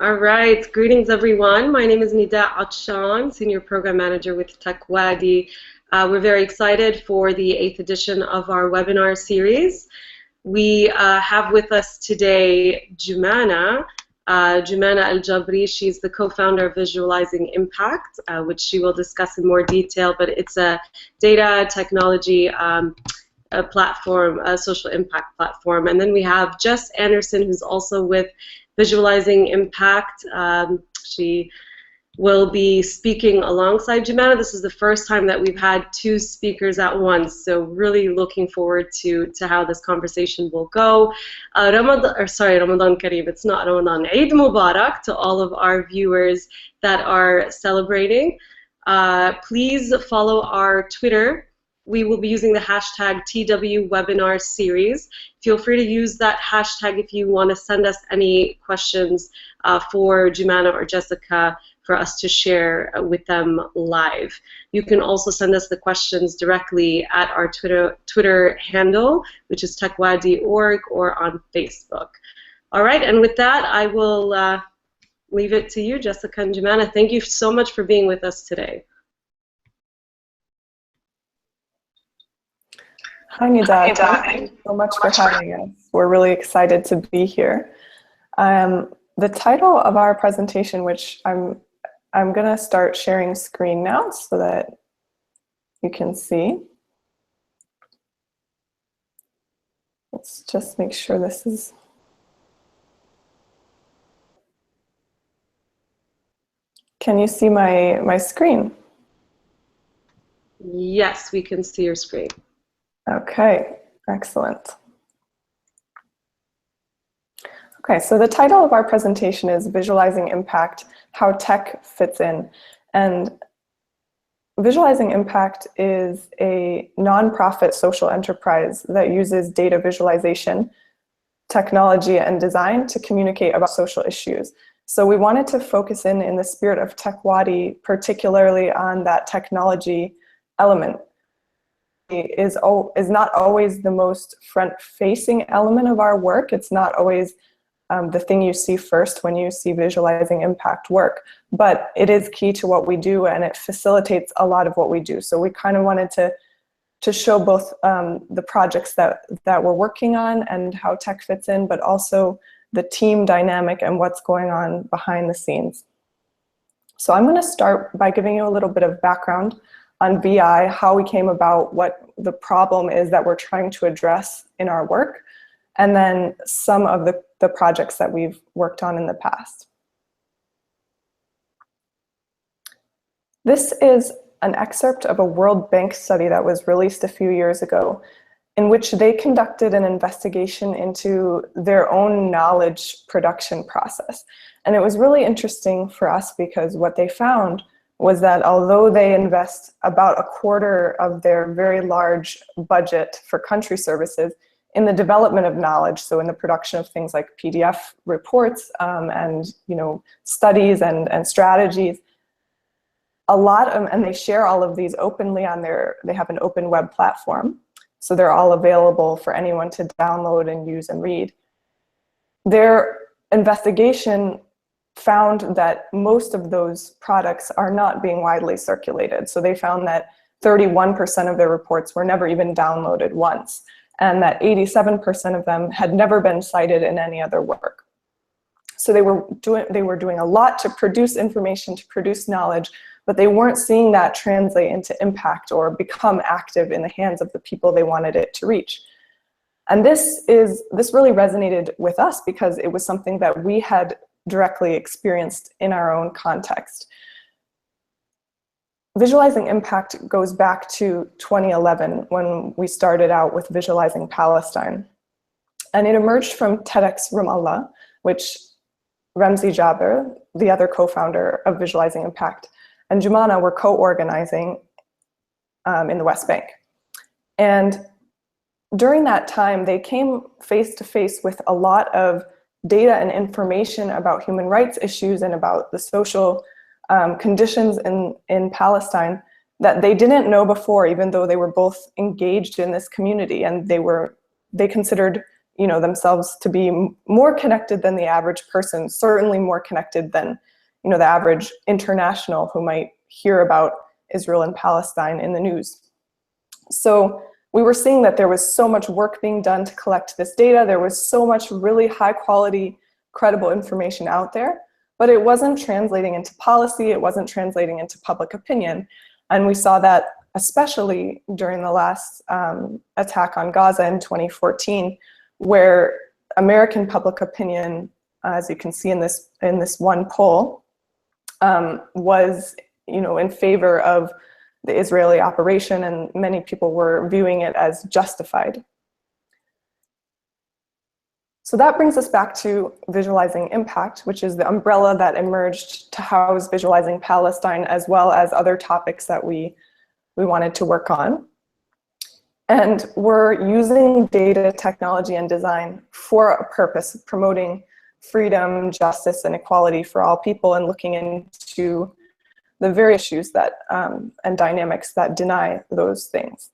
All right, greetings everyone. My name is Nida Atshan, Senior Program Manager with TechWadi. We're very excited for the 8th edition of our webinar series. We have with us today Jumana Al-Jabri. She's the co-founder of Visualizing Impact, which she will discuss in more detail, but it's a data technology a platform, a social impact platform. And then we have Jess Anderson, who's also with Visualizing Impact. She will be speaking alongside Jumana. This is the first time that we've had two speakers at once, so really looking forward to how this conversation will go. Ramadan Kareem, it's not Ramadan, Eid Mubarak to all of our viewers that are celebrating. Please follow our Twitter. We will be using the hashtag TWWebinarSeries. Feel free to use that hashtag if you want to send us any questions for Jumana or Jessica for us to share with them live. You can also send us the questions directly at our Twitter handle, which is techwadi.org, or on Facebook. All right, and with that, I will leave it to you, Jessica and Jumana. Thank you so much for being with us today. Hi, Nida. Thank you so much for having us. We're really excited to be here. The title of our presentation, which I'm going to start sharing screen now so that you can see. Let's just make sure this is... Can you see my screen? Yes, we can see your screen. Okay, excellent. Okay, so the title of our presentation is Visualizing Impact, How Tech Fits In. And Visualizing Impact is a nonprofit social enterprise that uses data visualization, technology, and design to communicate about social issues. So we wanted to focus in the spirit of TechWadi, particularly on that technology element. Is not always the most front-facing element of our work. It's not always the thing you see first when you see Visualizing Impact work, but it is key to what we do, and it facilitates a lot of what we do. So we kind of wanted to show both the projects that we're working on and how tech fits in, but also the team dynamic and what's going on behind the scenes. So I'm going to start by giving you a little bit of background on VI, how we came about, what the problem is that we're trying to address in our work, and then some of the projects that we've worked on in the past. This is an excerpt of a World Bank study that was released a few years ago, in which they conducted an investigation into their own knowledge production process. And it was really interesting for us because what they found was that although they invest about 1/4 of their very large budget for country services in the development of knowledge, so in the production of things like PDF reports and studies and strategies, a lot of, and they share all of these openly on they have an open web platform, so they're all available for anyone to download and use and read. Their investigation found that most of those products are not being widely circulated. So they found that 31% of their reports were never even downloaded once, and that 87% of them had never been cited in any other work. So they were doing a lot to produce information, to produce knowledge, but they weren't seeing that translate into impact or become active in the hands of the people they wanted it to reach. And this really resonated with us because it was something that we had directly experienced in our own context. Visualizing Impact goes back to 2011 when we started out with Visualizing Palestine. And it emerged from TEDx Ramallah, which Ramzi Jabir, the other co-founder of Visualizing Impact, and Jumana were co-organizing in the West Bank. And during that time, they came face to face with a lot of data and information about human rights issues and about the social conditions in Palestine that they didn't know before, even though they were both engaged in this community, and they considered themselves to be more connected than the average person, certainly more connected than, the average international who might hear about Israel and Palestine in the news. So we were seeing that there was so much work being done to collect this data. There was so much really high quality, credible information out there, but it wasn't translating into policy. It wasn't translating into public opinion. And we saw that especially during the last attack on Gaza in 2014, where American public opinion, as you can see in this one poll, was in favor of the Israeli operation, and many people were viewing it as justified. So that brings us back to visualizing impact, which is the umbrella that emerged to house visualizing Palestine, as well as other topics that we wanted to work on. And we're using data, technology, and design for a purpose, promoting freedom, justice, and equality for all people, and looking into the various issues that and dynamics that deny those things.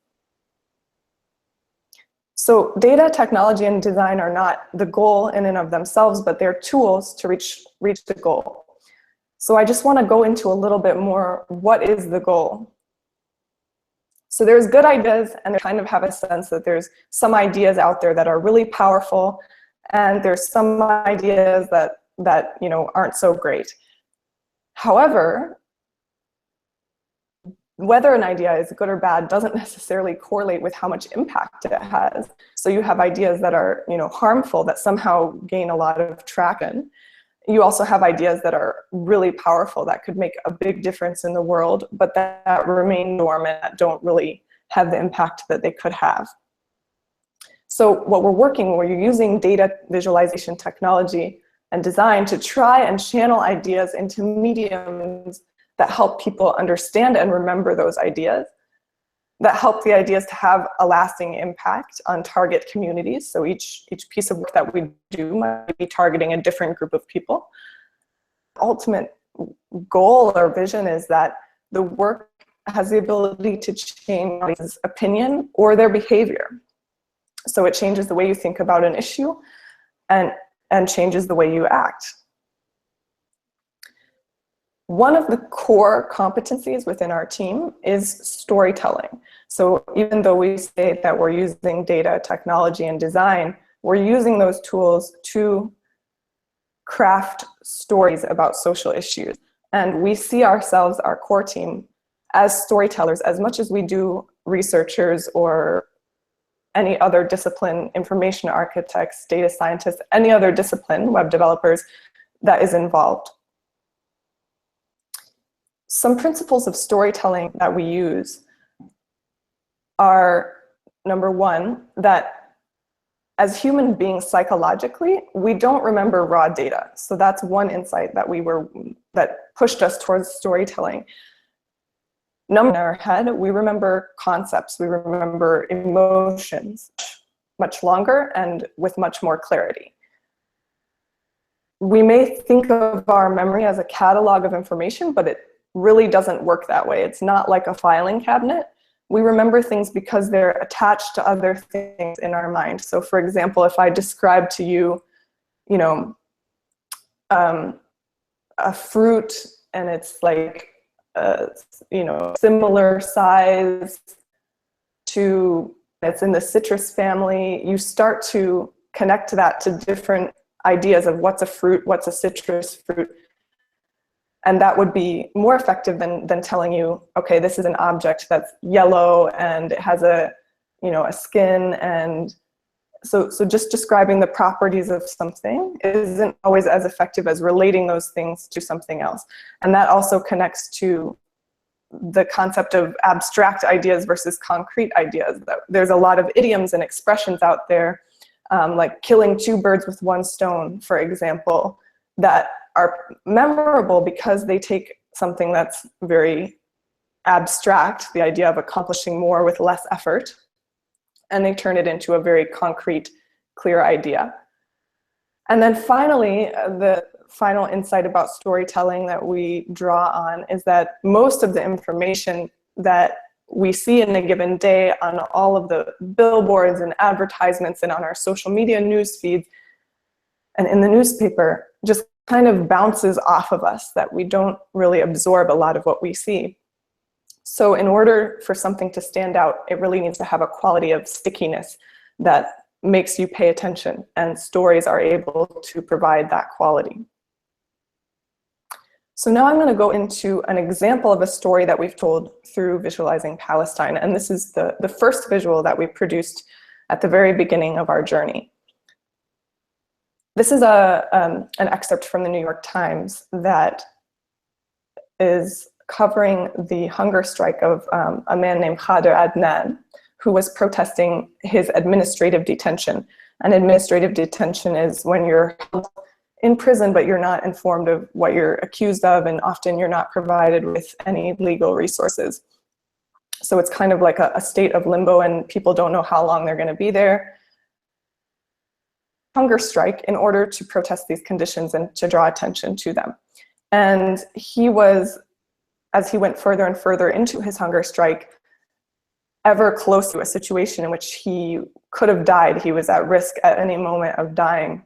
So data, technology, and design are not the goal in and of themselves, but they're tools to reach the goal. So I just want to go into a little bit more, what is the goal? So there's good ideas, and they kind of have a sense that there's some ideas out there that are really powerful, and there's some ideas that aren't so great. However, whether an idea is good or bad doesn't necessarily correlate with how much impact it has. So you have ideas that are harmful, that somehow gain a lot of traction. You also have ideas that are really powerful, that could make a big difference in the world, but that remain dormant, that don't really have the impact that they could have. So we're using data visualization technology and design to try and channel ideas into mediums that help people understand and remember those ideas, that help the ideas to have a lasting impact on target communities. So each piece of work that we do might be targeting a different group of people. Ultimate goal or vision is that the work has the ability to change people's opinion or their behavior. So it changes the way you think about an issue and changes the way you act. One of the core competencies within our team is storytelling. So even though we say that we're using data, technology, and design, we're using those tools to craft stories about social issues. And we see ourselves, our core team, as storytellers as much as we do researchers or any other discipline, information architects, data scientists, any other discipline, web developers, that is involved. Some principles of storytelling that we use are, number one, that as human beings psychologically, we don't remember raw data. So that's one insight that pushed us towards storytelling. Number, in our head, we remember concepts, we remember emotions much longer and with much more clarity. We may think of our memory as a catalog of information, but it really doesn't work that way. It's not like a filing cabinet. We remember things because they're attached to other things in our mind. So for example, if I describe to you, a fruit, and it's like, similar size to, it's in the citrus family, you start to connect that to different ideas of what's a fruit, what's a citrus fruit. And that would be more effective than telling you, okay, this is an object that's yellow and it has a skin. And so just describing the properties of something isn't always as effective as relating those things to something else. And that also connects to the concept of abstract ideas versus concrete ideas. There's a lot of idioms and expressions out there, like killing two birds with one stone, for example, that are memorable because they take something that's very abstract, the idea of accomplishing more with less effort, and they turn it into a very concrete, clear idea. And then finally, the final insight about storytelling that we draw on is that most of the information that we see in a given day on all of the billboards and advertisements and on our social media news feeds and in the newspaper just kind of bounces off of us, that we don't really absorb a lot of what we see. So in order for something to stand out, it really needs to have a quality of stickiness that makes you pay attention, and stories are able to provide that quality. So now I'm going to go into an example of a story that we've told through Visualizing Palestine, and this is the first visual that we produced at the very beginning of our journey. This is an excerpt from the New York Times that is covering the hunger strike of a man named Khader Adnan, who was protesting his administrative detention. And administrative detention is when you're held in prison, but you're not informed of what you're accused of, and often you're not provided with any legal resources. So it's kind of like a state of limbo, and people don't know how long they're going to be there. Hunger strike in order to protest these conditions and to draw attention to them. And he was, as he went further and further into his hunger strike, ever close to a situation in which he could have died. He was at risk at any moment of dying.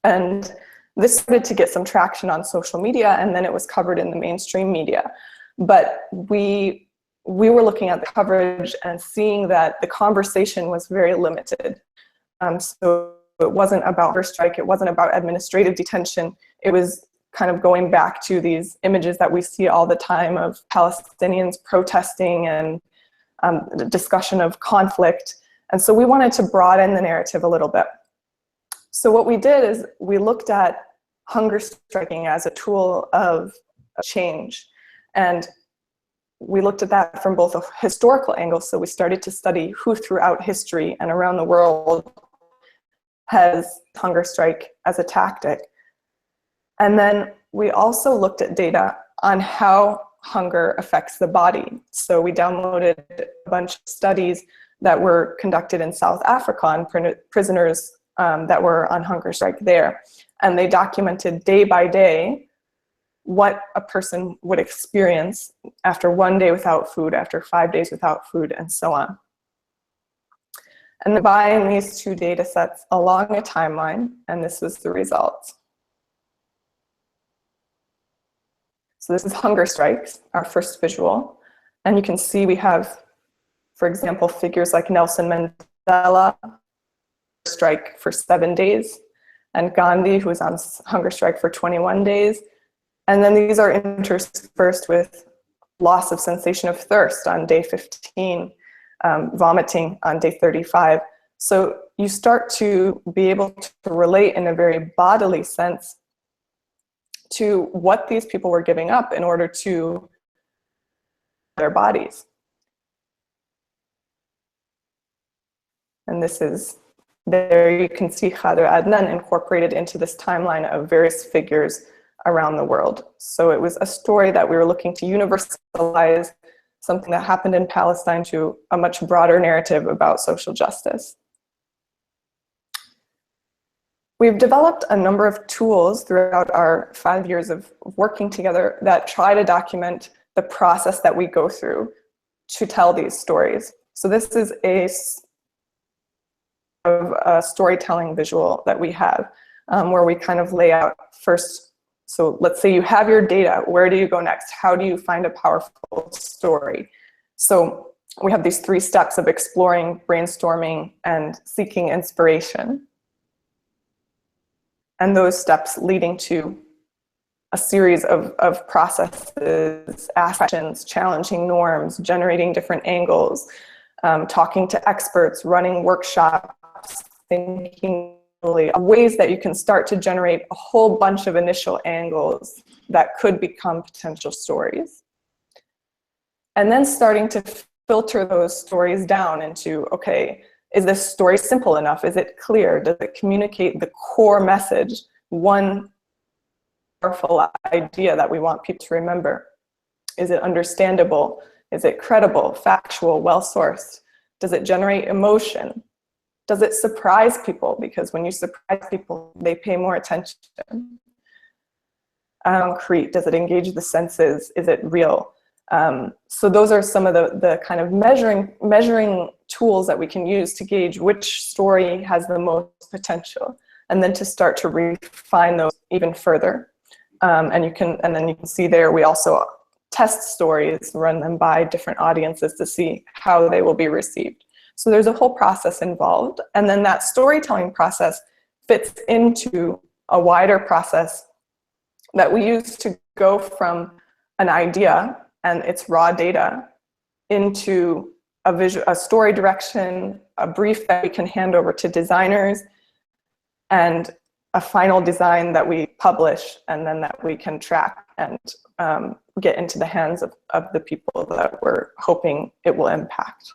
And this started to get some traction on social media, and then it was covered in the mainstream media. But we were looking at the coverage and seeing that the conversation was very limited. So it wasn't about hunger strike, it wasn't about administrative detention, it was kind of going back to these images that we see all the time of Palestinians protesting and the discussion of conflict. And so we wanted to broaden the narrative a little bit. So what we did is we looked at hunger striking as a tool of change. And we looked at that from both a historical angle. So we started to study who throughout history and around the world has hunger strike as a tactic. And then we also looked at data on how hunger affects the body. So we downloaded a bunch of studies that were conducted in South Africa on prisoners that were on hunger strike there. And they documented day by day what a person would experience after 1 day without food, after 5 days without food, and so on. And combining these two data sets along a timeline, and this was the result. So this is hunger strikes, our first visual. And you can see we have, for example, figures like Nelson Mandela, strike for 7 days, and Gandhi, who was on hunger strike for 21 days. And then these are interspersed with loss of sensation of thirst on day 15, vomiting on day 35. So you start to be able to relate in a very bodily sense to what these people were giving up in order to their bodies. And this is, there you can see Khader Adnan incorporated into this timeline of various figures around the world. So it was a story that we were looking to universalize something that happened in Palestine to a much broader narrative about social justice. We've developed a number of tools throughout our 5 years of working together that try to document the process that we go through to tell these stories. So this is a storytelling visual that we have where we kind of lay out first. So let's say you have your data, where do you go next? How do you find a powerful story? So we have these 3 steps of exploring, brainstorming, and seeking inspiration. And those steps leading to a series of processes, actions, challenging norms, generating different angles, talking to experts, running workshops, thinking ways that you can start to generate a whole bunch of initial angles that could become potential stories. And then starting to filter those stories down into, okay, is this story simple enough? Is it clear? Does it communicate the core message, one powerful idea that we want people to remember? Is it understandable? Is it credible, factual, well-sourced? Does it generate emotion? Does it surprise people? Because when you surprise people, they pay more attention. Concrete, does it engage the senses? Is it real? So those are some of the kind of measuring tools that we can use to gauge which story has the most potential, and then to start to refine those even further. And then you can see there we also test stories, run them by different audiences to see how they will be received. So there's a whole process involved, and then that storytelling process fits into a wider process that we use to go from an idea and its raw data into a story direction, a brief that we can hand over to designers, and a final design that we publish, and then that we can track and get into the hands of the people that we're hoping it will impact.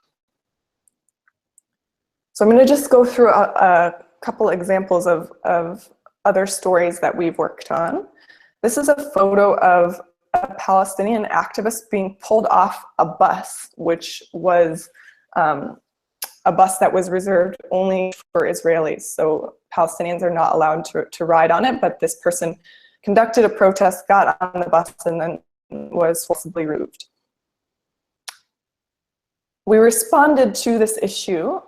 So I'm going to just go through a couple examples of other stories that we've worked on. This is a photo of a Palestinian activist being pulled off a bus, which was a bus that was reserved only for Israelis. So Palestinians are not allowed to ride on it, but this person conducted a protest, got on the bus, and then was forcibly removed. We responded to this issue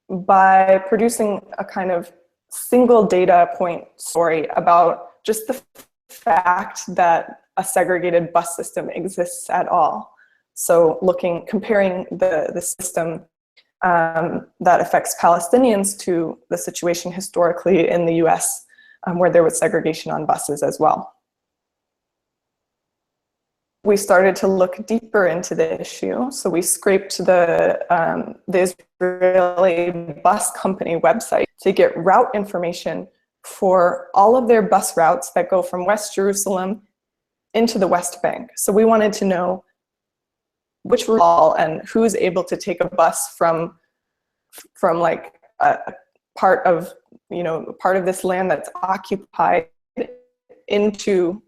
by producing a kind of single data point story about just the fact that a segregated bus system exists at all. So comparing the system that affects Palestinians to the situation historically in the US, where there was segregation on buses as well. We started to look deeper into the issue. So we scraped the Israeli bus company website to get route information for all of their bus routes that go from West Jerusalem into the West Bank. So we wanted to know which route and who's able to take a bus from like a part of this land that's occupied into.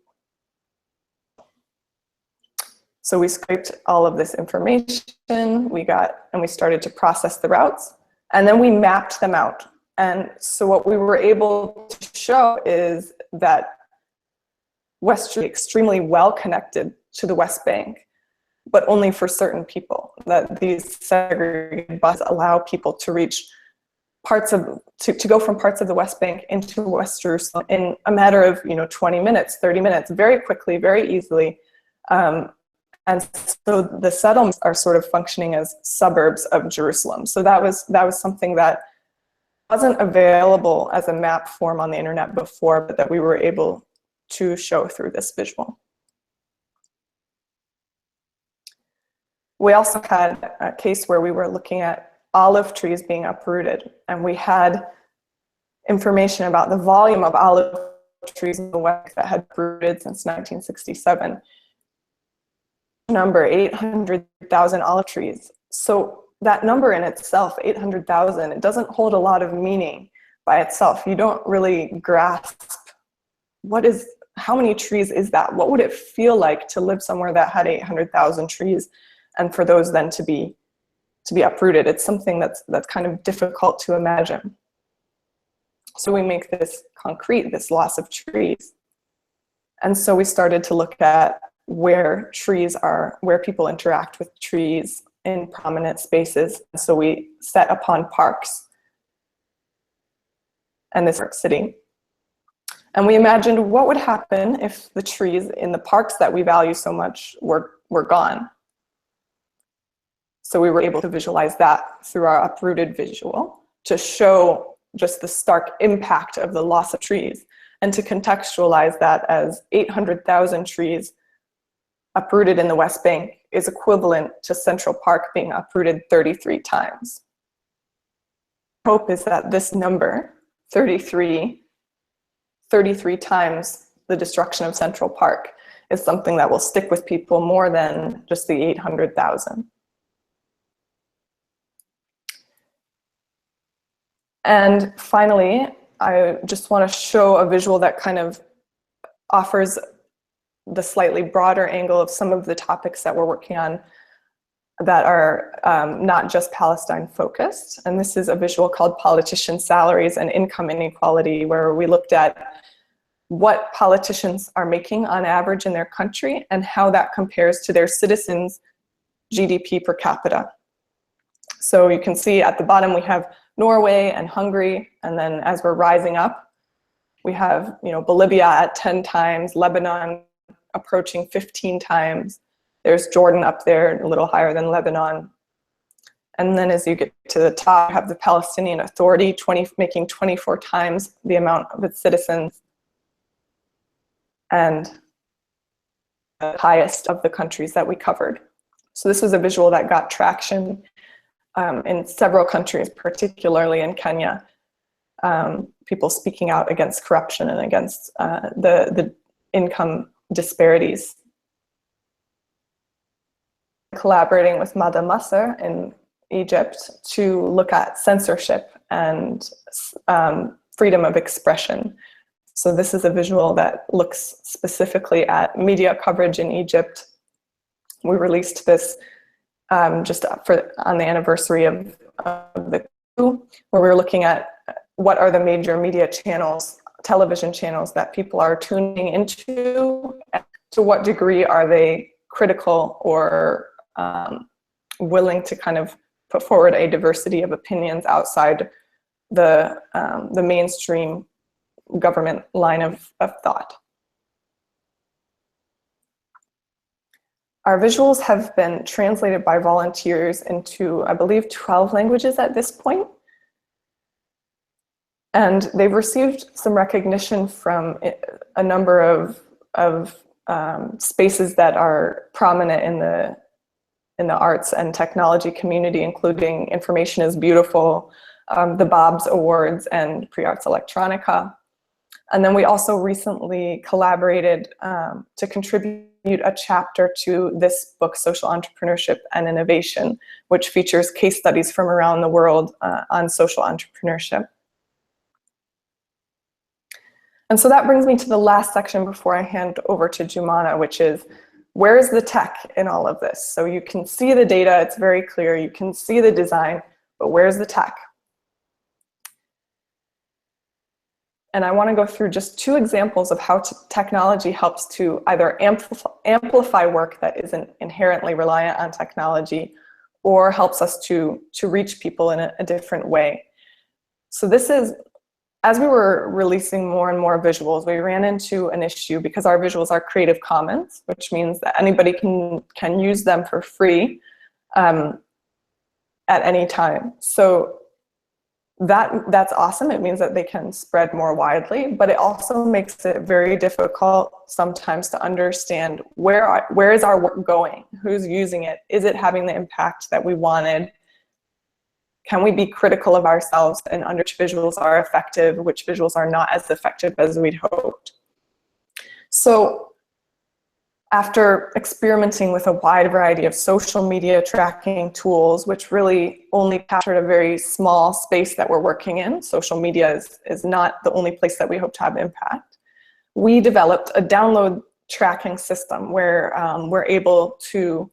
So we scraped all of this information, we started to process the routes, and then we mapped them out. And so what we were able to show is that West is extremely well connected to the West Bank, but only for certain people. That these segregated buses allow people to reach to go from parts of the West Bank into West Jerusalem in a matter of 20 minutes, 30 minutes, very quickly, very easily. And so the settlements are sort of functioning as suburbs of Jerusalem. So that was something that wasn't available as a map form on the internet before, but that we were able to show through this visual. We also had a case where we were looking at olive trees being uprooted, and we had information about the volume of olive trees in the West that had uprooted since 1967. Number 800,000 olive trees. So that number in itself, 800,000, it doesn't hold a lot of meaning by itself. You don't really grasp how many trees is that? What would it feel like to live somewhere that had 800,000 trees, and for those then to be uprooted? It's something that's kind of difficult to imagine. So we make this concrete, this loss of trees. And so we started to look at where people interact with trees in prominent spaces. So we set upon parks and this New York City. And we imagined what would happen if the trees in the parks that we value so much were gone. So we were able to visualize that through our uprooted visual to show just the stark impact of the loss of trees, and to contextualize that as 800,000 trees uprooted in the West Bank is equivalent to Central Park being uprooted 33 times. Hope is that this number, 33 times the destruction of Central Park, is something that will stick with people more than just the 800,000. And finally, I just want to show a visual that kind of offers the slightly broader angle of some of the topics that we're working on that are not just Palestine focused. And this is a visual called Politician Salaries and Income Inequality, where we looked at what politicians are making on average in their country and how that compares to their citizens' GDP per capita. So you can see at the bottom we have Norway and Hungary, and then as we're rising up, we have, you know, Bolivia at 10 times, Lebanon approaching 15 times. There's Jordan up there, a little higher than Lebanon. And then as you get to the top, you have the Palestinian Authority making 24 times the amount of its citizens, and the highest of the countries that we covered. So this was a visual that got traction in several countries, particularly in Kenya. People speaking out against corruption and against the income disparities. Collaborating with Mada Masr in Egypt to look at censorship and freedom of expression. So this is a visual that looks specifically at media coverage in Egypt. We released this just on the anniversary of the coup, where we were looking at what are the major media channels, television channels that people are tuning into, and to what degree are they critical or willing to kind of put forward a diversity of opinions outside the mainstream government line of thought. Our visuals have been translated by volunteers into, I believe, 12 languages at this point. And they've received some recognition from a number of spaces that are prominent in the arts and technology community, including Information is Beautiful, the Bob's Awards, and Prix Electronica. And then we also recently collaborated to contribute a chapter to this book, Social Entrepreneurship and Innovation, which features case studies from around the world on social entrepreneurship. And so that brings me to the last section before I hand over to Jumana, which is, where is the tech in all of this? So you can see the data, it's very clear, you can see the design, but where's the tech? And I want to go through just two examples of how technology helps to either amplify work that isn't inherently reliant on technology, or helps us to reach people in a different way. So this is, as we were releasing more and more visuals, we ran into an issue because our visuals are Creative Commons, which means that anybody can use them for free at any time. So that's awesome. It means that they can spread more widely, but it also makes it very difficult sometimes to understand where is our work going? Who's using it? Is it having the impact that we wanted? Can we be critical of ourselves and under which visuals are effective, which visuals are not as effective as we'd hoped? So after experimenting with a wide variety of social media tracking tools, which really only captured a very small space that we're working in, social media is not the only place that we hope to have impact, we developed a download tracking system where we're able to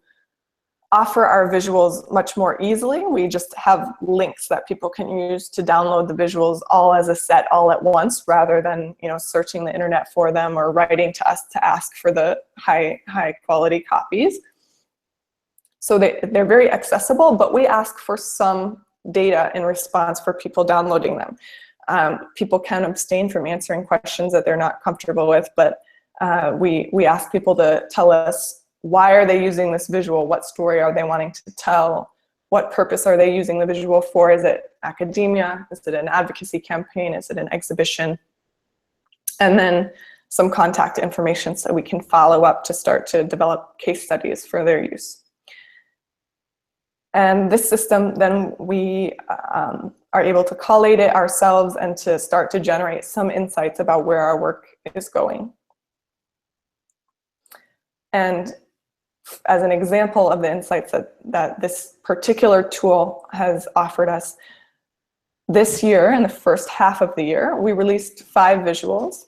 offer our visuals much more easily. We just have links that people can use to download the visuals all as a set all at once, rather than, you know, searching the internet for them or writing to us to ask for the high quality copies. So they're very accessible, but we ask for some data in response for people downloading them. People can abstain from answering questions that they're not comfortable with, but we ask people to tell us, why are they using this visual? What story are they wanting to tell? What purpose are they using the visual for? Is it academia? Is it an advocacy campaign? Is it an exhibition? And then some contact information so we can follow up to start to develop case studies for their use. And this system, then we are able to collate it ourselves and to start to generate some insights about where our work is going. And as an example of the insights that this particular tool has offered us, this year, in the first half of the year, we released 5 visuals,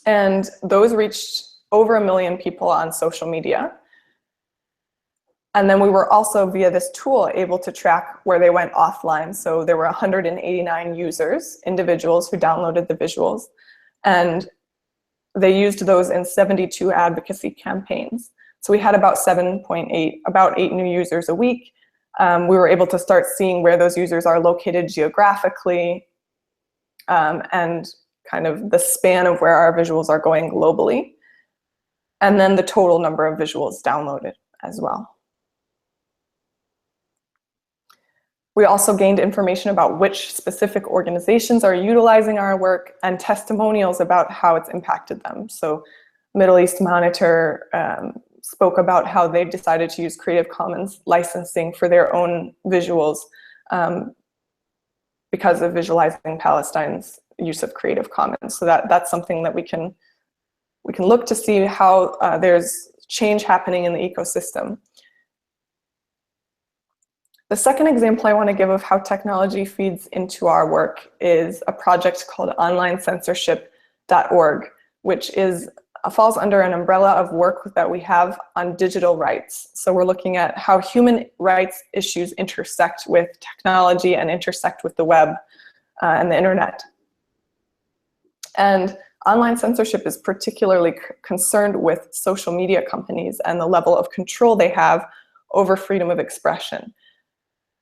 and those reached over 1 million people on social media. And then we were also, via this tool, able to track where they went offline. So there were 189 users, individuals who downloaded the visuals, and they used those in 72 advocacy campaigns. So we had about 8 new users a week. We were able to start seeing where those users are located geographically, and kind of the span of where our visuals are going globally, and then the total number of visuals downloaded as well. We also gained information about which specific organizations are utilizing our work and testimonials about how it's impacted them. So Middle East Monitor spoke about how they decided to use Creative Commons licensing for their own visuals because of visualizing Palestine's use of Creative Commons. So that's something that we can look to see how there's change happening in the ecosystem. The second example I want to give of how technology feeds into our work is a project called onlinecensorship.org, which falls under an umbrella of work that we have on digital rights. So we're looking at how human rights issues intersect with technology and intersect with the web and the internet. And online censorship is particularly concerned with social media companies and the level of control they have over freedom of expression.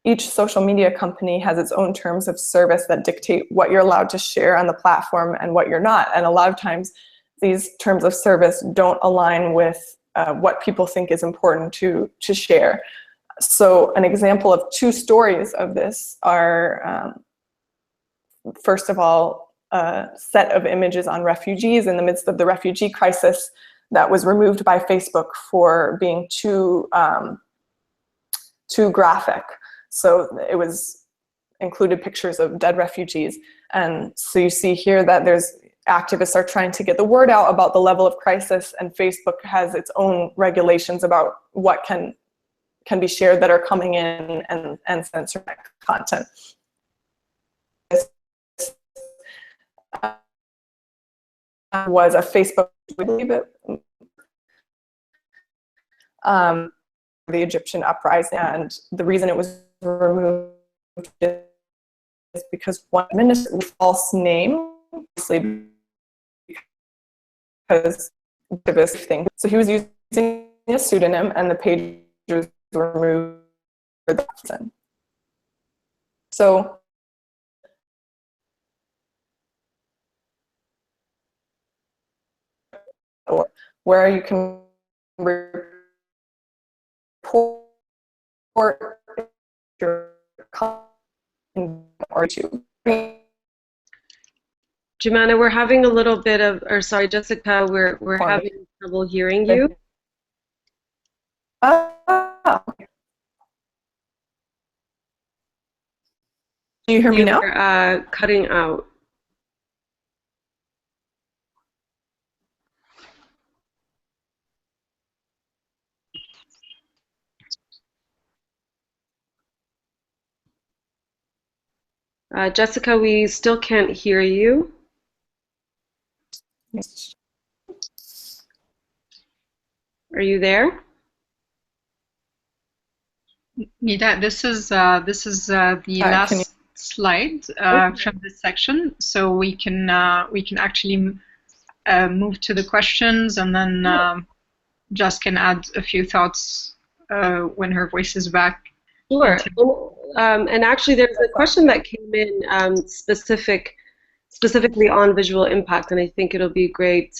Each social media company has its own terms of service that dictate what you're allowed to share on the platform and what you're not. And a lot of times, these terms of service don't align with what people think is important to share. So an example of 2 stories of this are, first of all, a set of images on refugees in the midst of the refugee crisis that was removed by Facebook for being too graphic. So it included pictures of dead refugees. And so you see here that activists are trying to get the word out about the level of crisis, and Facebook has its own regulations about what can be shared that are coming in and censoring content. This was a Facebook, I believe it, the Egyptian uprising, and the reason it was removed is because one administrator with false name, because activist thing. So he was using a pseudonym, and the pages were removed for that reason. So where you can report your content or to. Jumana, we're having a little bit of, or sorry, Jessica, we're having trouble hearing you. Okay. Can you hear me now? You're cutting out. Jessica, we still can't hear you. Are you there? Nida, this is the last slide from this section, so we can actually move to the questions, and then Jess can add a few thoughts when her voice is back. Sure. And actually, there's a question that came in specifically on visual impact, and I think it'll be great,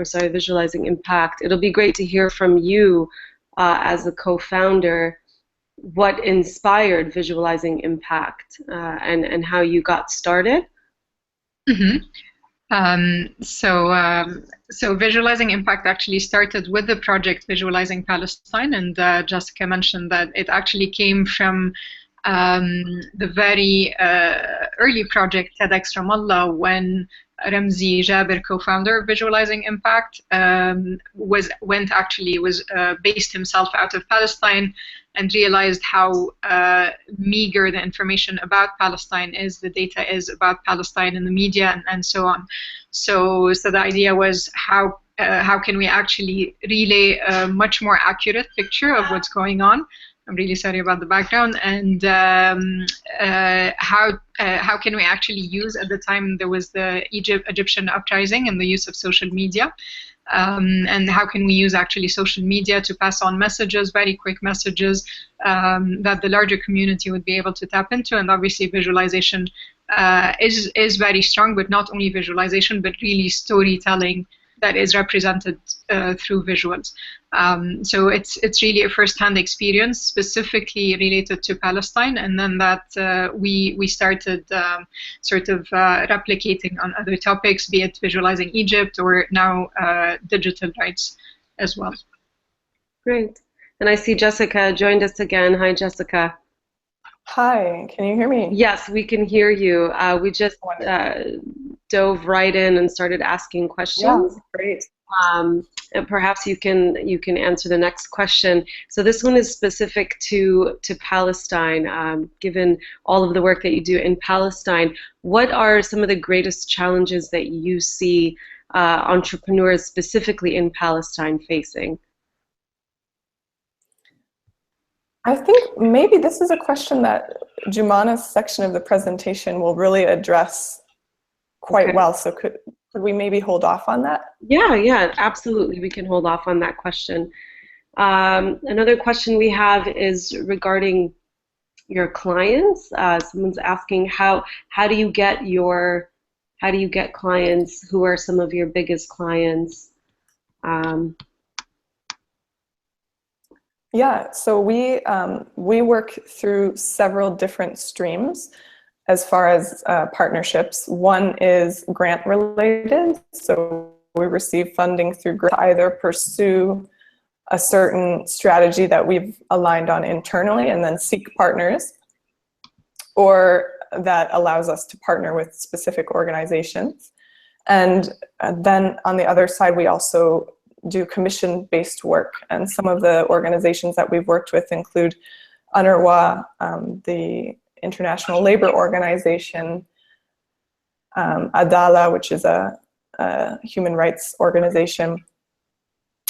visualizing impact. It'll be great to hear from you as a co-founder what inspired visualizing impact and how you got started. Mm-hmm. So visualizing impact actually started with the project Visualizing Palestine, and Jessica mentioned that it actually came from the very early project TEDx Ramallah, when Ramzi Jabir, co-founder of Visualizing Impact, was based himself out of Palestine and realized how meager the information about Palestine is, the data is about Palestine in the media and so on. So the idea was how can we actually relay a much more accurate picture of what's going on I'm really sorry about the background. And how can we actually use, at the time there was the Egyptian uprising and the use of social media. And how can we use actually social media to pass on messages, very quick messages, that the larger community would be able to tap into. And obviously visualization is very strong, but not only visualization, but really storytelling that is represented through visuals. So it's really a first-hand experience specifically related to Palestine, and then that we started sort of replicating on other topics, be it visualizing Egypt or now digital rights as well. Great. And I see Jessica joined us again. Hi, Jessica. Hi, can you hear me? Yes, we can hear you. We just dove right in and started asking questions. Yeah, great. And perhaps you can answer the next question. So this one is specific to Palestine. Given all of the work that you do in Palestine, what are some of the greatest challenges that you see entrepreneurs specifically in Palestine facing? I think maybe this is a question that Jumana's section of the presentation will really address quite well. So could we maybe hold off on that? Yeah, absolutely. We can hold off on that question. Another question we have is regarding your clients. Someone's asking how do you get clients? Who are some of your biggest clients? Yeah, so we work through several different streams as far as partnerships. One is grant related, so we receive funding through grant to either pursue a certain strategy that we've aligned on internally and then seek partners, or that allows us to partner with specific organizations. And then on the other side, we also do commission-based work, and some of the organizations that we've worked with include UNRWA, the International Labor Organization, Adala, which is a human rights organization,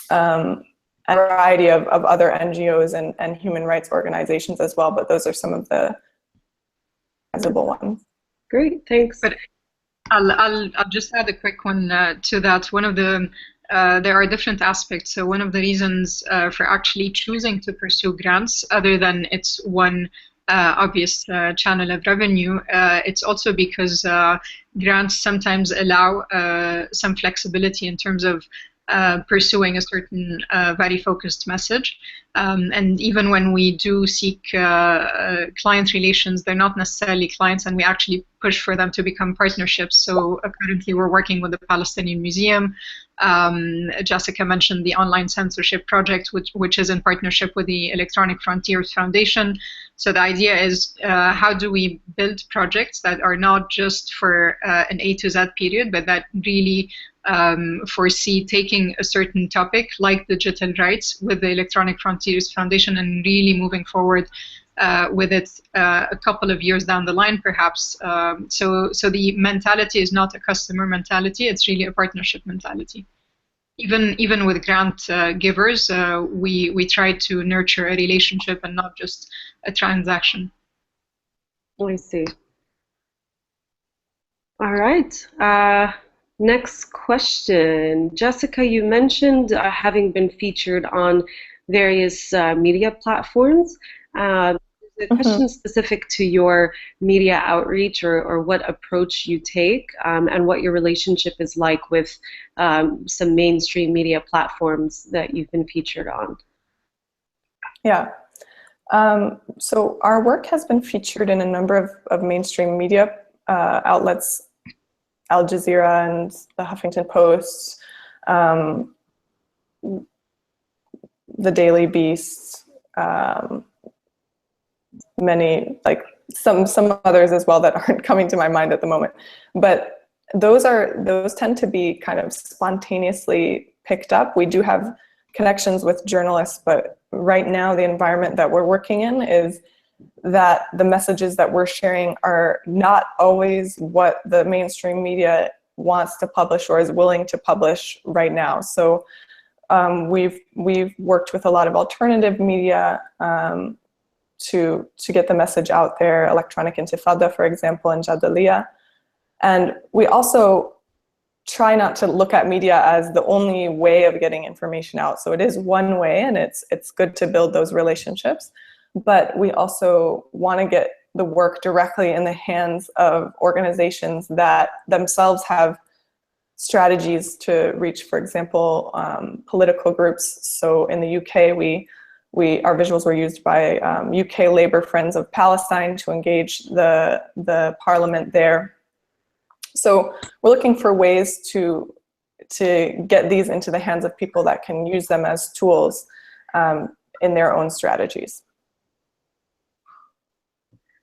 and a variety of other NGOs and human rights organizations as well, but those are some of the visible ones. Great, thanks. But I'll just add a quick one to that. One of the there are different aspects. So one of the reasons for actually choosing to pursue grants, other than it's one obvious channel of revenue, it's also because grants sometimes allow some flexibility in terms of pursuing a certain very focused message. And even when we do seek client relations, they're not necessarily clients, and we actually push for them to become partnerships. So currently we're working with the Palestinian Museum. Jessica mentioned the online censorship project, which is in partnership with the Electronic Frontiers Foundation. So the idea is how do we build projects that are not just for an A to Z period, but that really foresee taking a certain topic like digital rights with the Electronic Frontiers Foundation and really moving forward with it a couple of years down the line, perhaps. So the mentality is not a customer mentality; it's really a partnership mentality. Even with grant givers, we try to nurture a relationship and not just a transaction. Oh, I see. All right. Next question. Jessica, you mentioned having been featured on various media platforms. Is the question specific to your media outreach or what approach you take and what your relationship is like with some mainstream media platforms that you've been featured on? Yeah. So our work has been featured in a number of mainstream media outlets, Al Jazeera and the Huffington Post, the Daily Beast, many, like some others as well that aren't coming to my mind at the moment. But those tend to be kind of spontaneously picked up. We do have connections with journalists, but right now the environment that we're working in is that the messages that we're sharing are not always what the mainstream media wants to publish or is willing to publish right now. So we've worked with a lot of alternative media to get the message out there, Electronic Intifada, for example, in Jadaliya. And we also try not to look at media as the only way of getting information out. So it is one way, and it's good to build those relationships, but we also want to get the work directly in the hands of organizations that themselves have strategies to reach, for example, political groups. So in the UK, our visuals were used by UK Labour Friends of Palestine to engage the parliament there. So we're looking for ways to get these into the hands of people that can use them as tools in their own strategies.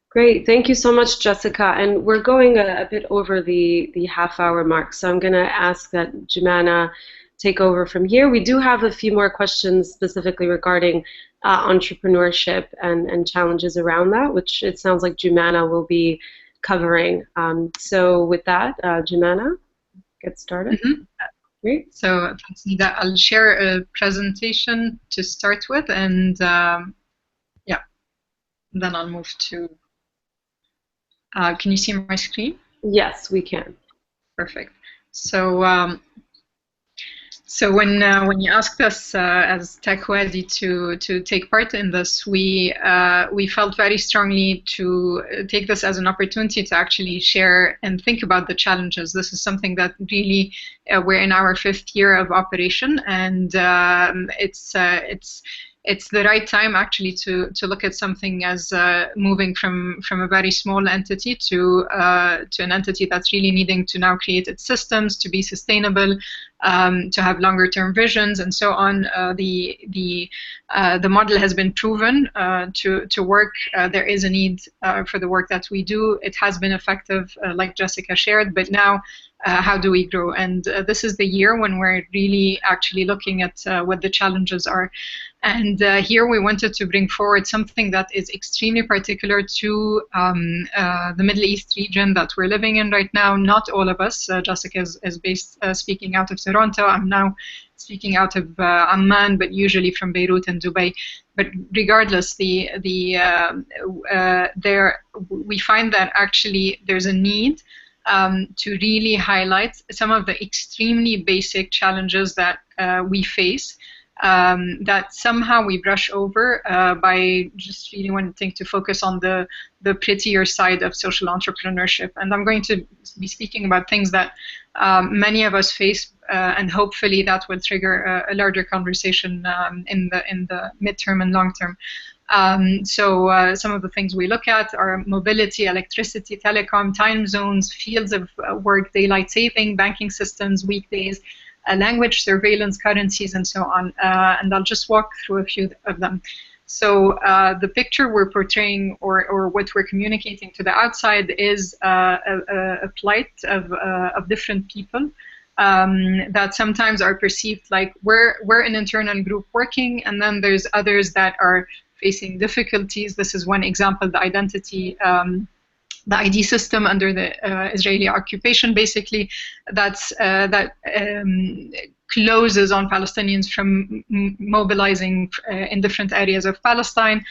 Great, thank you so much, Jessica. And we're going a bit over the half-hour mark, so I'm going to ask that Jumana take over from here. We do have a few more questions specifically regarding entrepreneurship and challenges around that, which it sounds like Jumana will be covering. So with that, Jumana, get started. Mm-hmm. Great. So thanks, Nida. I'll share a presentation to start with, and yeah, then I'll move to. Can you see my screen? Yes, we can. Perfect. So. So when you asked us as TechWadi to take part in this, we felt very strongly to take this as an opportunity to actually share and think about the challenges. This is something that really we're in our 5th year of operation, and it's the right time actually to look at something as moving from a very small entity to an entity that's really needing to now create its systems to be sustainable, to have longer term visions and so on. The model has been proven to work. There is a need for the work that we do. It has been effective, like Jessica shared, but now how do we grow? And this is the year when we're really actually looking at what the challenges are. And here we wanted to bring forward something that is extremely particular to the Middle East region that we're living in right now. Not all of us. Jessica is based speaking out of Toronto. I'm now speaking out of Amman, but usually from Beirut and Dubai. But regardless, we find that actually there's a need to really highlight some of the extremely basic challenges that we face, that somehow we brush over by just really wanting to focus on the prettier side of social entrepreneurship. And I'm going to be speaking about things that many of us face, and hopefully that will trigger a larger conversation in the midterm and long term. So some of the things we look at are mobility, electricity, telecom, time zones, fields of work, daylight saving, banking systems, weekdays, language, surveillance, currencies, and so on. And I'll just walk through a few of them. So the picture we're portraying, or what we're communicating to the outside, is a plight of different people that sometimes are perceived like we're an internal group working, and then there's others that are facing difficulties. This is one example, the identity, the ID system under the Israeli occupation, basically, that closes on Palestinians from mobilizing in different areas of Palestine.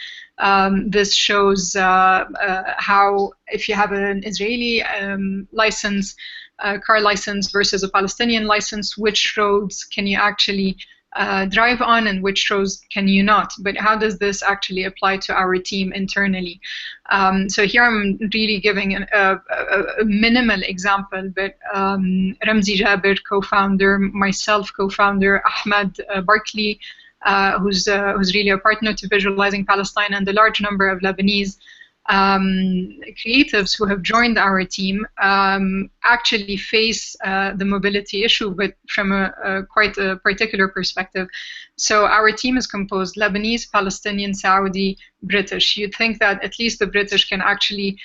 This shows how, if you have an Israeli license, car license versus a Palestinian license, which roads can you actually drive on and which roads can you not? But how does this actually apply to our team internally? So here I'm really giving a minimal example, but Ramzi Jabir, co-founder, myself, co-founder, Ahmed Barkley, who's really a partner to Visualizing Palestine, and a large number of Lebanese creatives who have joined our team actually face the mobility issue, but from quite a particular perspective. So our team is composed Lebanese, Palestinian, Saudi, British. You'd think that at least the British can actually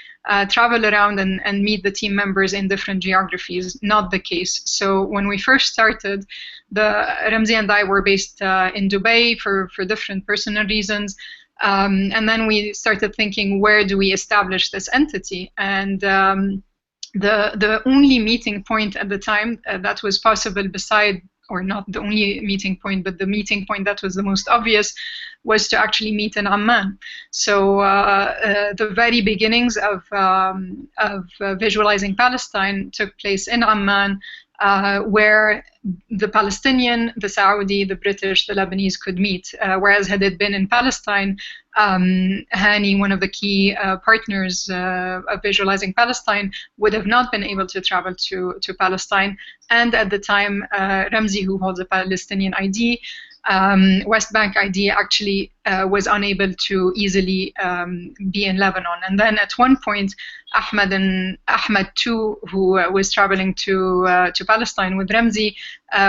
travel around and meet the team members in different geographies. Not the case. So when we first started, Ramzi and I were based in Dubai for different personal reasons. And then we started thinking, where do we establish this entity? And the only meeting point at the time that was possible beside or not the only meeting point, but the meeting point that was the most obvious, was to actually meet in Amman. So the very beginnings of visualizing Palestine took place in Amman, where the Palestinian, the Saudi, the British, the Lebanese could meet. Whereas had it been in Palestine, Hani, one of the key partners of visualizing Palestine, would have not been able to travel to Palestine. And at the time, Ramzi, who holds a Palestinian ID, West Bank ID, actually was unable to easily be in Lebanon. And then at one point, Ahmed too, who was traveling to Palestine with Ramzi,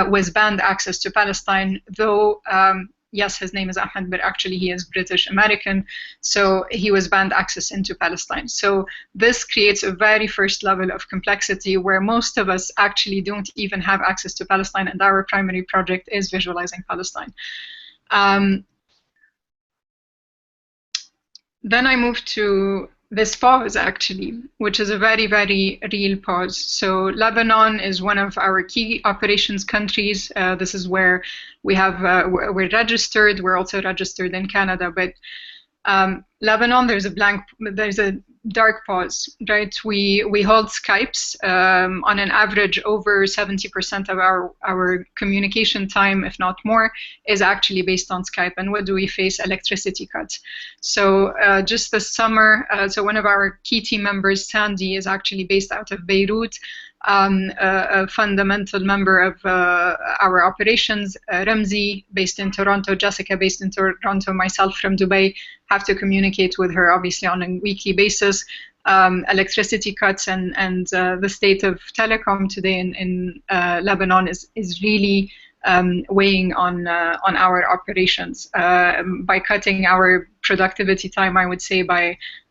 was banned access to Palestine, though yes, his name is Ahmed, but actually he is British American, so he was banned access into Palestine. So this creates a very first level of complexity where most of us actually don't even have access to Palestine, and our primary project is visualizing Palestine. Then I moved to this pause, actually, which is a very, very real pause. So Lebanon is one of our key operations countries. This is where we have we're registered. We're also registered in Canada, but Lebanon, there's a dark pause, right? We hold Skypes on an average. Over 70% of our communication time, if not more, is actually based on Skype. And what do we face? Electricity cuts. So just this summer, so one of our key team members, Sandy, is actually based out of Beirut. A fundamental member of our operations, Ramzi, based in Toronto, Jessica, based in Toronto, myself from Dubai, have to communicate with her, obviously, on a weekly basis. Electricity cuts and the state of telecom today in Lebanon is really weighing on our operations by cutting our productivity time, I would say,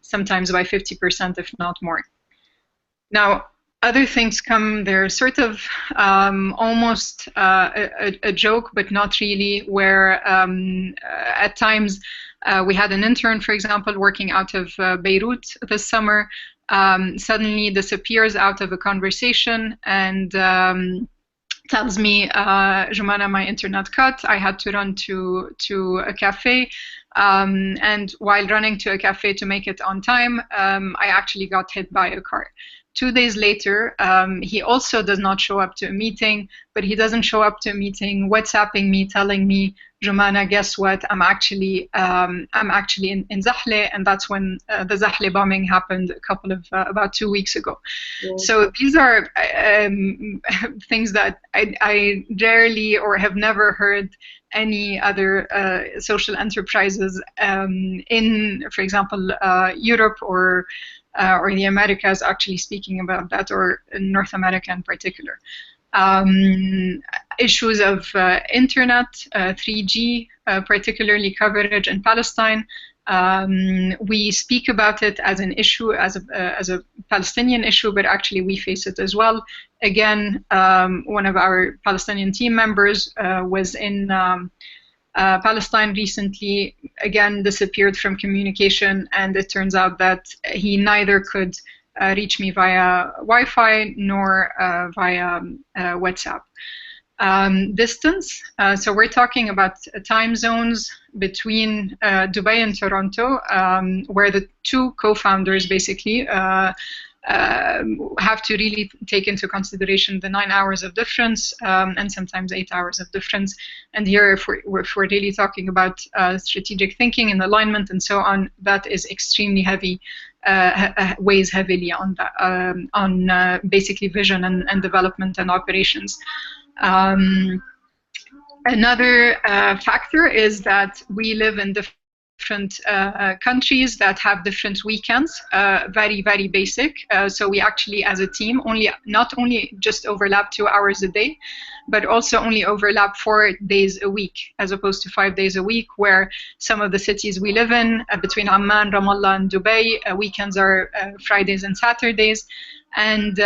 sometimes by 50%, if not more. Now, other things come, they're sort of almost a joke, but not really, where at times we had an intern, for example, working out of Beirut this summer, suddenly disappears out of a conversation and tells me, Jumana, my internet cut. I had to run to a cafe. And while running to a cafe to make it on time, I actually got hit by a car. 2 days later, he also does not show up to a meeting, but he doesn't show up to a meeting WhatsApping me, telling me, Jumana, guess what? I'm actually in Zahle, and that's when the Zahle bombing happened about 2 weeks ago. Yeah. So these are things that I rarely or have never heard any other social enterprises in, for example, Europe or the Americas actually speaking about that, or in North America in particular. Issues of internet, 3G, particularly coverage in Palestine. We speak about it as an issue, as a Palestinian issue, but actually we face it as well. Again, one of our Palestinian team members was in Palestine recently, again disappeared from communication, and it turns out that he neither could reach me via Wi-Fi nor via WhatsApp. Distance, so we're talking about time zones between Dubai and Toronto, where the two co-founders basically have to really take into consideration the 9 hours of difference and sometimes 8 hours of difference. And here, if we're really talking about strategic thinking and alignment and so on, that is extremely heavy, weighs heavily on that, on basically vision and development and operations. Another factor is that we live in different countries that have different weekends, very, very basic. So we actually, as a team, not only just overlap 2 hours a day, but also only overlap 4 days a week, as opposed to 5 days a week, where some of the cities we live in, between Amman, Ramallah, and Dubai, weekends are Fridays and Saturdays. And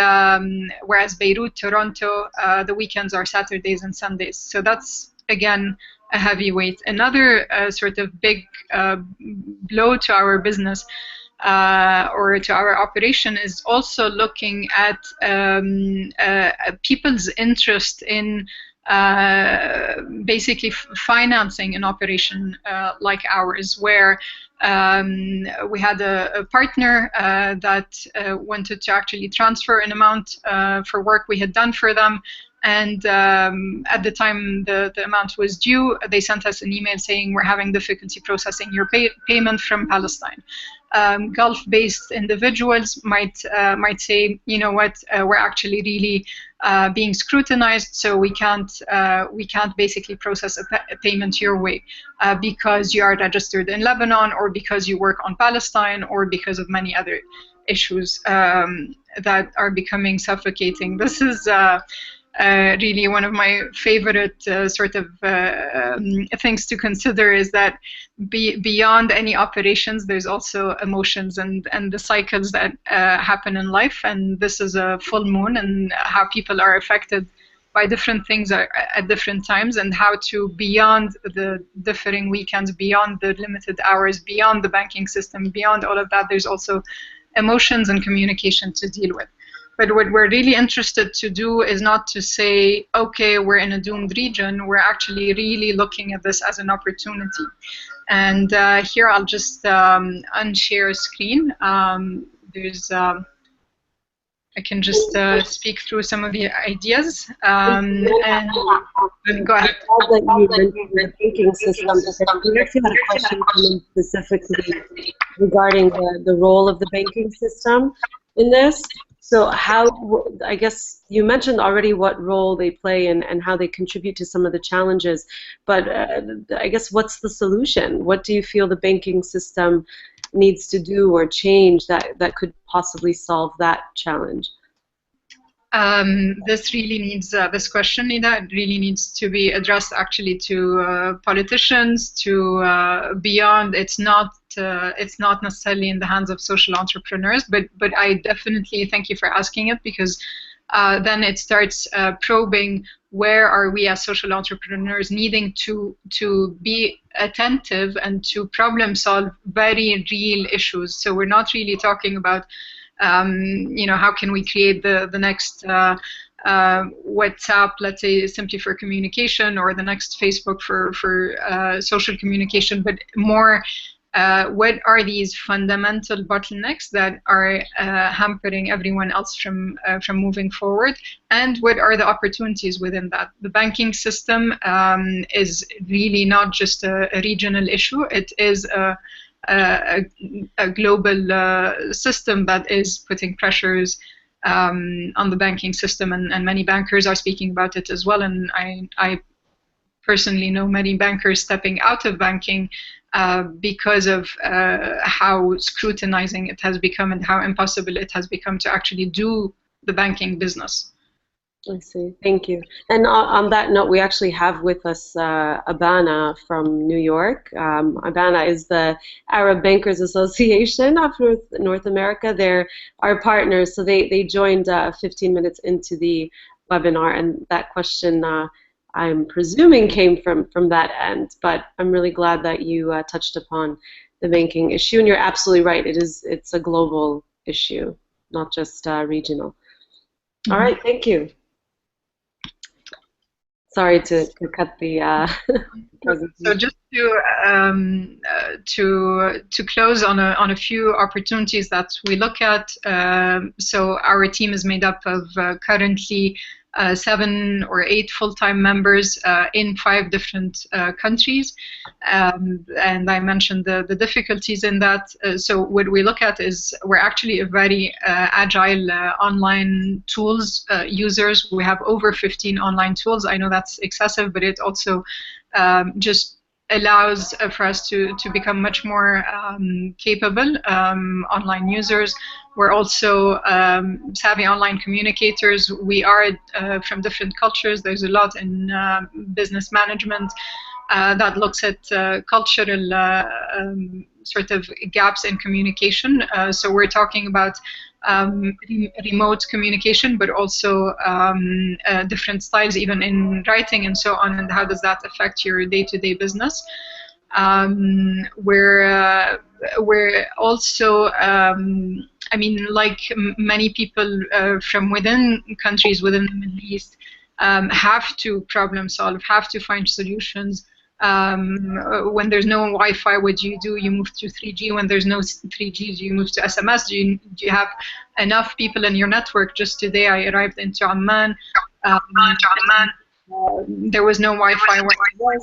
whereas Beirut, Toronto, the weekends are Saturdays and Sundays. So that's, again, a heavy weight. Another sort of big blow to our business or to our operation is also looking at people's interest in basically financing an operation like ours, where we had a partner that wanted to actually transfer an amount for work we had done for them. And at the time the amount was due, they sent us an email saying, we're having difficulty processing your payment from Palestine. Gulf-based individuals might say, you know what, we're actually really being scrutinized, so we can't basically process a payment your way because you are registered in Lebanon, or because you work on Palestine, or because of many other issues that are becoming suffocating. This is really one of my favorite sort of things to consider, is that beyond any operations, there's also emotions and the cycles that happen in life. And this is a full moon, and how people are affected by different things at different times, and how to, beyond the differing weekends, beyond the limited hours, beyond the banking system, beyond all of that, there's also emotions and communication to deal with. But what we're really interested to do is not to say, okay, we're in a doomed region. We're actually really looking at this as an opportunity. And here I'll just unshare a screen. I can just speak through some of the ideas. And go ahead. That you mentioned the banking system, we actually had a question coming specifically regarding the role of the banking system in this. So how, I guess you mentioned already what role they play and how they contribute to some of the challenges, but I guess what's the solution? What do you feel the banking system needs to do or change that could possibly solve that challenge? This really needs, this question, Nida, it really needs to be addressed actually to politicians, to beyond. It's not necessarily in the hands of social entrepreneurs, but I definitely thank you for asking it, because then it starts probing where are we as social entrepreneurs needing to be attentive and to problem solve very real issues. So we're not really talking about you know, how can we create the next WhatsApp, let's say, simply for communication, or the next Facebook for social communication, but more what are these fundamental bottlenecks that are hampering everyone else from moving forward, and what are the opportunities within that? The banking system is really not just a regional issue. It is a global system that is putting pressures on the banking system, and many bankers are speaking about it as well. And I personally know many bankers stepping out of banking because of how scrutinizing it has become and how impossible it has become to actually do the banking business. I see. Thank you. And on that note, we actually have with us Abana from New York. Abana is the Arab Bankers Association of North America. They're our partners, so they joined 15 minutes into the webinar, and that question I'm presuming came from that end. But I'm really glad that you touched upon the banking issue, and you're absolutely right. It's a global issue, not just regional. Mm-hmm. All right. Thank you. Sorry to cut the So just to close on a few opportunities that we look at. So our team is made up of currently 7 or 8 full-time members in 5 different countries, and I mentioned the difficulties in that. So what we look at is we're actually a very agile online tools users. We have over 15 online tools. I know that's excessive, but it also just allows for us to become much more capable online users. We're also savvy online communicators. We are from different cultures. There's a lot in business management that looks at cultural sort of gaps in communication. So we're talking about remote communication, but also different styles, even in writing and so on, and how does that affect your day-to-day business. We're also, I mean, like many people from within countries within the Middle East, have to problem solve, have to find solutions. When there's no Wi-Fi, what do? You move to 3G. When there's no 3G, do you move to SMS? Do you have enough people in your network? Just today, I arrived into Amman. There was no Wi-Fi where I was.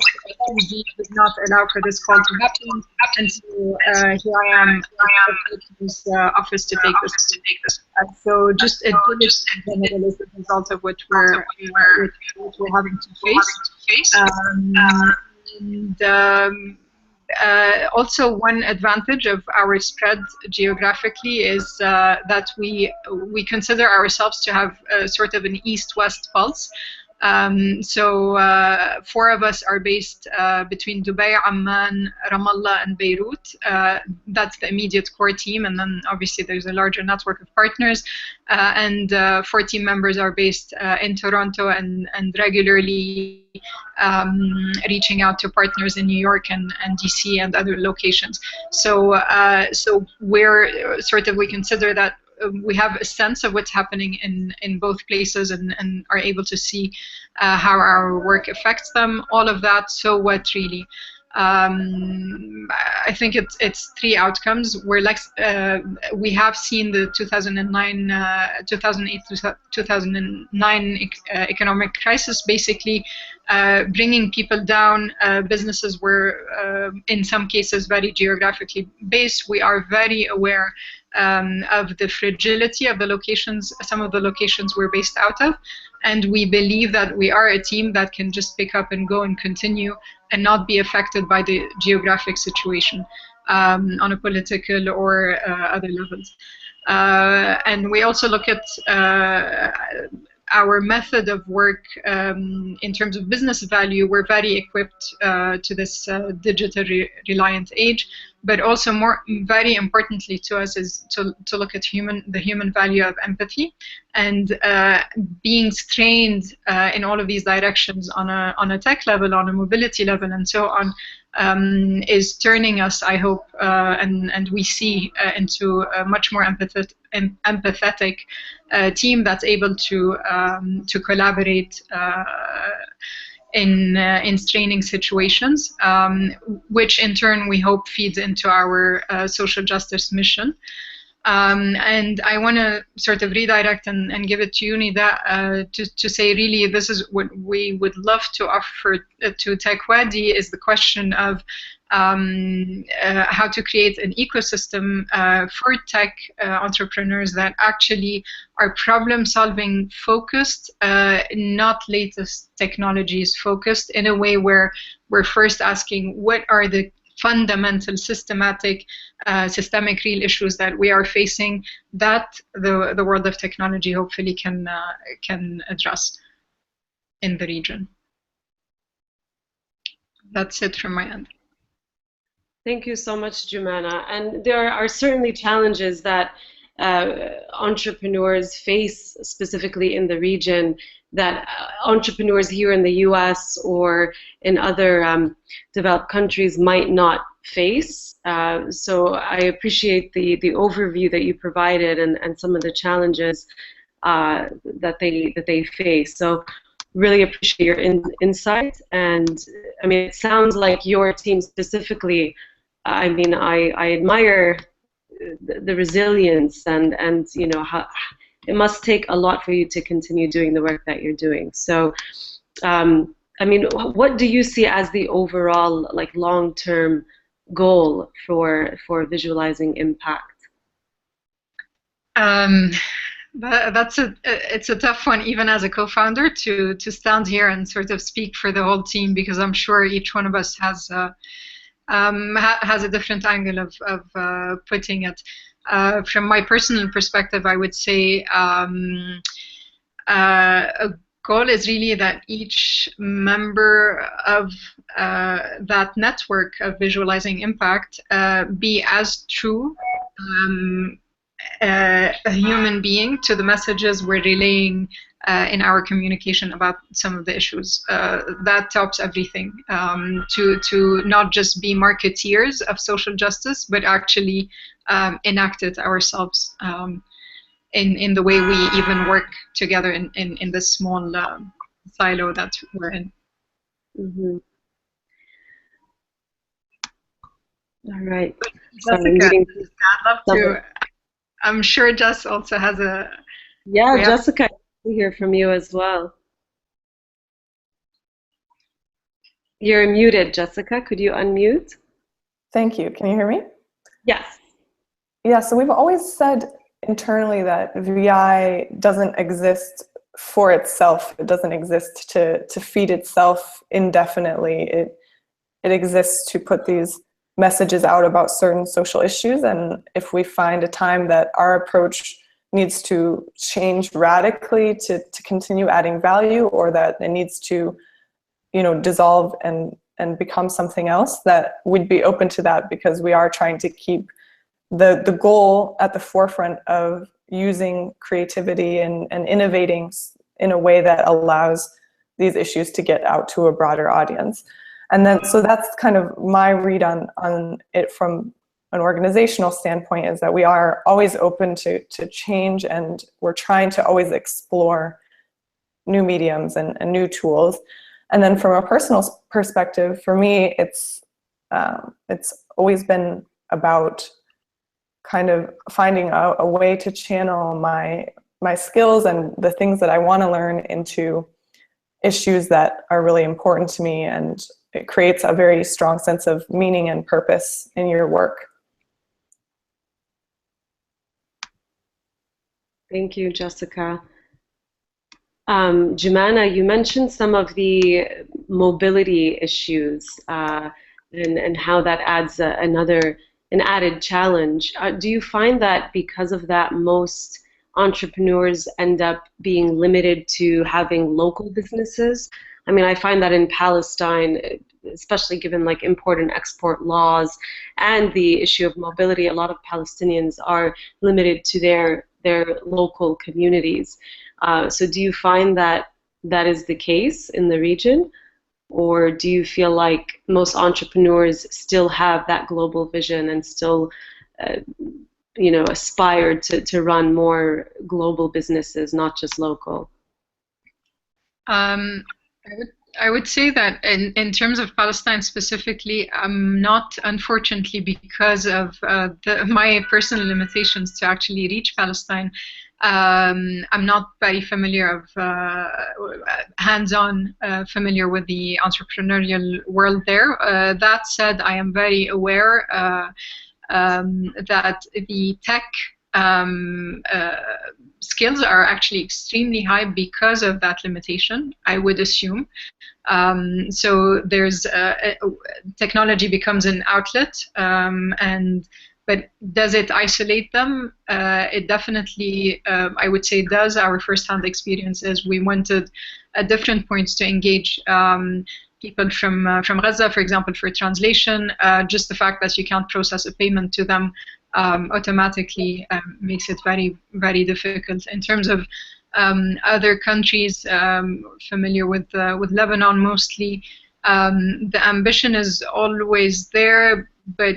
3G did not allow for this call to happen. And so here I am at this office to take this. So just a diligence in general is the result of what we're having to face. Also, one advantage of our spread geographically is that we consider ourselves to have sort of an east-west pulse. So 4 of us are based between Dubai, Amman, Ramallah, and Beirut. That's the immediate core team, and then obviously there's a larger network of partners. And 4 team members are based in Toronto and regularly reaching out to partners in New York and DC and other locations. So we're we consider that we have a sense of what's happening in both places and are able to see how our work affects them. All of that, so what really? I think it's 3 outcomes. We have seen the 2008-2009 economic crisis basically bringing people down. Businesses were in some cases very geographically based. We are very aware of the fragility of the locations, some of the locations we're based out of, and we believe that we are a team that can just pick up and go and continue and not be affected by the geographic situation on a political or other levels. And we also look at our method of work in terms of business value. We're very equipped to this digital reliant age, but also very importantly to us is to look at the human value of empathy, and being trained in all of these directions on a tech level, on a mobility level, and so on, is turning us, I hope, and we see into a much more empathetic team that's able to collaborate in straining situations, which in turn we hope feeds into our social justice mission. And I want to sort of redirect and give it to you, Nida, to say really this is what we would love to offer to Tech Wadi, is the question of how to create an ecosystem for tech entrepreneurs that actually are problem-solving focused, not latest technologies focused, in a way where we're first asking what are the fundamental, systemic real issues that we are facing that the world of technology hopefully can address in the region. That's it from my end. Thank you so much, Jumana. And there are certainly challenges that entrepreneurs face, specifically in the region, that entrepreneurs here in the US or in other developed countries might not face. So I appreciate the overview that you provided and some of the challenges that they face. So really appreciate your insight. And I mean, it sounds like your team specifically, I mean, I admire the resilience and you know, how it must take a lot for you to continue doing the work that you're doing. So, I mean, what do you see as the overall, like, long-term goal for visualizing impact? It's a tough one, even as a co-founder, to stand here and sort of speak for the whole team, because I'm sure each one of us has a different angle of putting it. From my personal perspective, I would say a goal is really that each member of that network of visualizing impact be as true a human being to the messages we're relaying in our communication about some of the issues. That tops everything. To not just be marketeers of social justice, but actually enact it ourselves in the way we even work together in this small silo that we're in. Mm-hmm. All right. Jessica, I'd love to. I'm sure Jess also has a. Yeah, Jessica, I'd love to hear from you as well. You're muted, Jessica. Could you unmute? Thank you. Can you hear me? Yes. Yeah, so we've always said internally that VI doesn't exist for itself. It doesn't exist to feed itself indefinitely. It exists to put these messages out about certain social issues, and if we find a time that our approach needs to change radically to continue adding value, or that it needs to, you know, dissolve and become something else, that we'd be open to that, because we are trying to keep the goal at the forefront of using creativity and innovating in a way that allows these issues to get out to a broader audience. And then, so that's kind of my read on it from an organizational standpoint, is that we are always open to change, and we're trying to always explore new mediums and new tools. And then from a personal perspective, for me, it's always been about kind of finding a way to channel my skills and the things that I want to learn into issues that are really important to me, and it creates a very strong sense of meaning and purpose in your work. Thank you, Jessica. Jumana, you mentioned some of the mobility issues and how that adds an added challenge. Do you find that because of that, most entrepreneurs end up being limited to having local businesses? I mean, I find that in Palestine, especially given like import and export laws and the issue of mobility, a lot of Palestinians are limited to their local communities. So do you find that that is the case in the region? Or do you feel like most entrepreneurs still have that global vision and still you know, aspire to run more global businesses, not just local? I would say that in terms of Palestine specifically, I'm not, unfortunately, because of my personal limitations to actually reach Palestine. I'm not very familiar hands-on familiar with the entrepreneurial world there. That said, I am very aware that the tech skills are actually extremely high because of that limitation, I would assume. So there's technology becomes an outlet, but does it isolate them? It definitely, I would say, does. Our first-hand experience is we wanted at different points to engage people from Gaza, for example, for translation. Just the fact that you can't process a payment to them automatically makes it very, very difficult. In terms of other countries, familiar with Lebanon mostly, the ambition is always there, but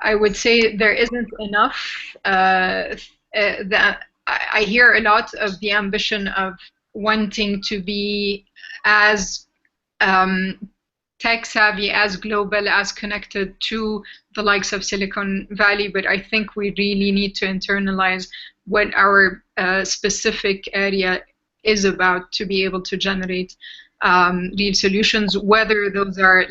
I would say there isn't enough. That I hear a lot of the ambition of wanting to be as tech savvy, as global, as connected to the likes of Silicon Valley, but I think we really need to internalize what our specific area is about to be able to generate real solutions, whether those are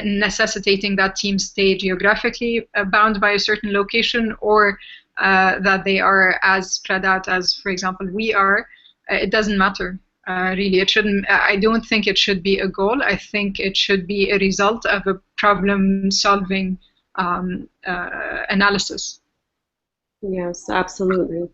necessitating that teams stay geographically bound by a certain location, or that they are as spread out as, for example, we are. It doesn't matter. Really, it shouldn't. I don't think it should be a goal. I think it should be a result of a problem-solving analysis. Yes, absolutely.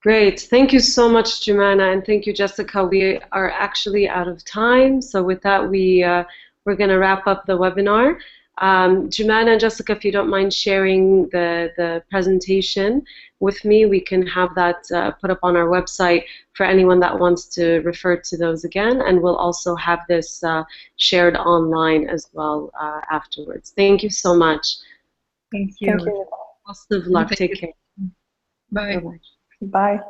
Great. Thank you so much, Jumana, and thank you, Jessica. We are actually out of time, so with that, we're going to wrap up the webinar. Jumana and Jessica, if you don't mind sharing the presentation with me, we can have that put up on our website for anyone that wants to refer to those again, and we'll also have this shared online as well afterwards. Thank you so much. Thank you. Thank you. Best of luck. Take care. Bye. Bye-bye. Bye.